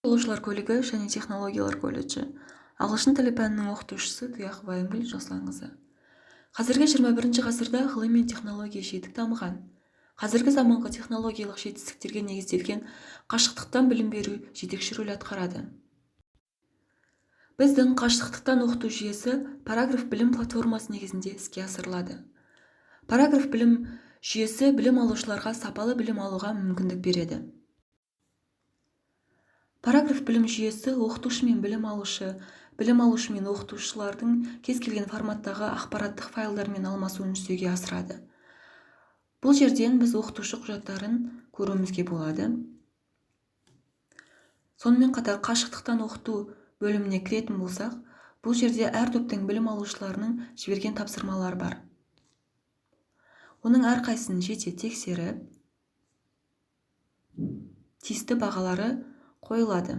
жолаушылар көлігі және технологиялар колледжі. Ағылшын тілі пәнінің оқытушысы Тұяқова Айымгүл Жасұланқызы. Қазіргі 21 ғасырда ғылым мен технология жетік дамыған. Қазіргі заманғы технологиялық жетістіктерге негізделген қашықтықтан білім беру жетекші рөл атқарады. Біздің қашықтықтан оқыту жүйесі параграф білім платформасы негізінде іске асырылады. Параграф білім жүйесі білім алушыларға сапалы білім алуға мүмкіндік береді. Параграф білім жүйесі оқытушы мен білім алушы мен оқытушылардың кез келген форматтағы ақпараттық файлдармен алмасуын жүзеге асырады. Бұл жерден біз оқытушы құжаттарын көруімізге болады. Сонымен қатар қашықтықтан оқыту бөліміне кіретін болсақ, бұл жерде әр топтың білім алушыларының жіберген тапсырмалары бар. Оның әрқайсысын жете тексеріп, тиісті бағалары қойылады.